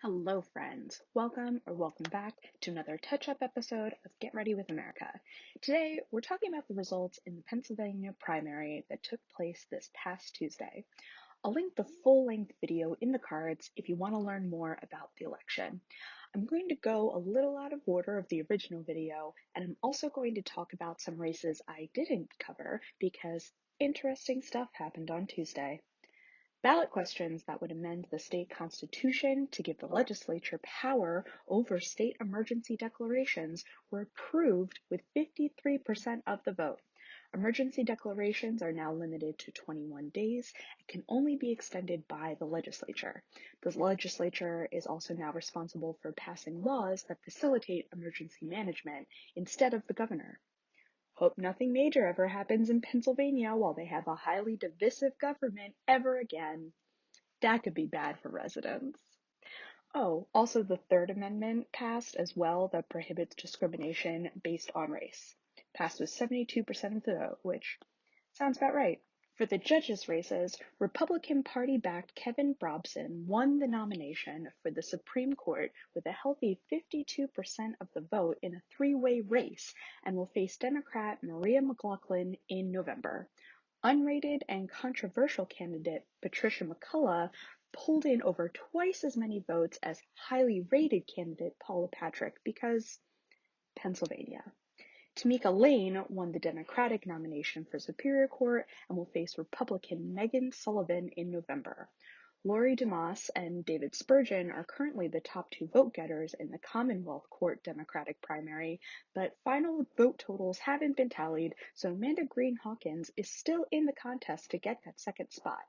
Hello, friends. Welcome back to another touch-up episode of Get Ready with America. Today, we're talking about the results in the Pennsylvania primary that took place this past Tuesday. I'll link the full-length video in the cards if you want to learn more about the election. I'm going to go a little out of order of the original video, and I'm also going to talk about some races I didn't cover because interesting stuff happened on Tuesday. Ballot questions that would amend the state constitution to give the legislature power over state emergency declarations were approved with 53% of the vote. Emergency declarations are now limited to 21 days and can only be extended by the legislature. The legislature is also now responsible for passing laws that facilitate emergency management instead of the governor. Hope nothing major ever happens in Pennsylvania while they have a highly divisive government ever again. That could be bad for residents. Oh, also the Third Amendment passed as well that prohibits discrimination based on race. Passed with 72% of the vote, which sounds about right. For the judges' races, Republican Party-backed Kevin Brobson won the nomination for the Supreme Court with a healthy 52% of the vote in a three-way race and will face Democrat Maria McLaughlin in November. Unrated and controversial candidate Patricia McCullough pulled in over twice as many votes as highly rated candidate Paula Patrick because Pennsylvania. Tamika Lane won the Democratic nomination for Superior Court and will face Republican Megan Sullivan in November. Lori DeMoss and David Spurgeon are currently the top two vote getters in the Commonwealth Court Democratic primary, but final vote totals haven't been tallied, so Amanda Green Hawkins is still in the contest to get that second spot.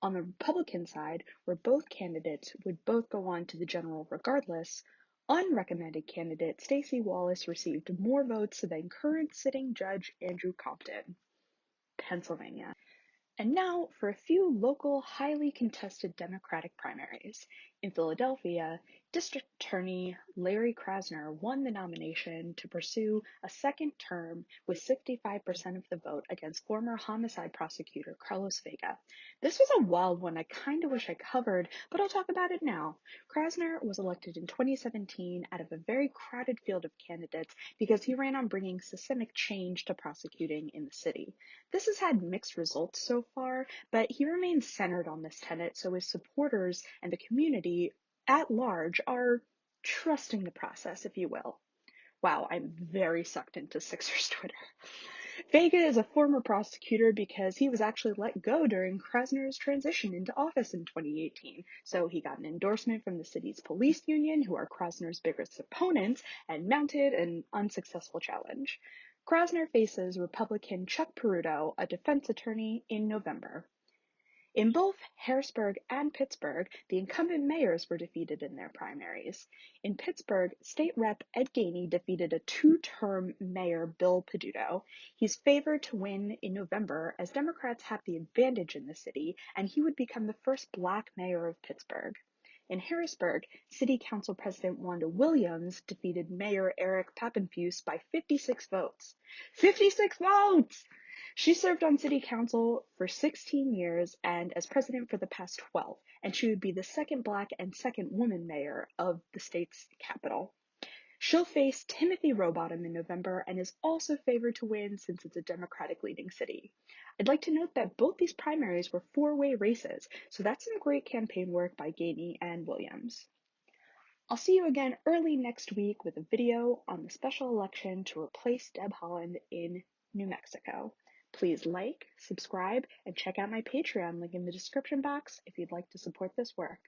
On the Republican side, where both candidates would both go on to the general regardless, unrecommended candidate Stacey Wallace received more votes than current sitting judge Andrew Compton. Pennsylvania. And now for a few local, highly contested Democratic primaries. In Philadelphia, District Attorney Larry Krasner won the nomination to pursue a second term with 65% of the vote against former homicide prosecutor Carlos Vega. This was a wild one I kind of wish I covered, but I'll talk about it now. Krasner was elected in 2017 out of a very crowded field of candidates because he ran on bringing systemic change to prosecuting in the city. This has had mixed results so far, but he remains centered on this tenet, so his supporters and the community at large are trusting the process, if you will. Wow, I'm very sucked into Sixers Twitter. Vega is a former prosecutor because he was actually let go during Krasner's transition into office in 2018. So he got an endorsement from the city's police union, who are Krasner's biggest opponents, and mounted an unsuccessful challenge. Krasner faces Republican Chuck Peruto, a defense attorney, in November. In both Harrisburg and Pittsburgh, the incumbent mayors were defeated in their primaries. In Pittsburgh, State Rep Ed Gainey defeated a two-term mayor, Bill Peduto. He's favored to win in November as Democrats have the advantage in the city, and he would become the first black mayor of Pittsburgh. In Harrisburg, City Council President Wanda Williams defeated Mayor Eric Papenfuse by 56 votes. 56 votes! She served on city council for 16 years and as president for the past 12, and she would be the second black and second woman mayor of the state's capital. She'll face Timothy Rowbottom in November and is also favored to win since it's a Democratic leading city. I'd like to note that both these primaries were four-way races, so that's some great campaign work by Gainey and Williams. I'll see you again early next week with a video on the special election to replace Deb Haaland in New Mexico. Please like, subscribe, and check out my Patreon link in the description box if you'd like to support this work.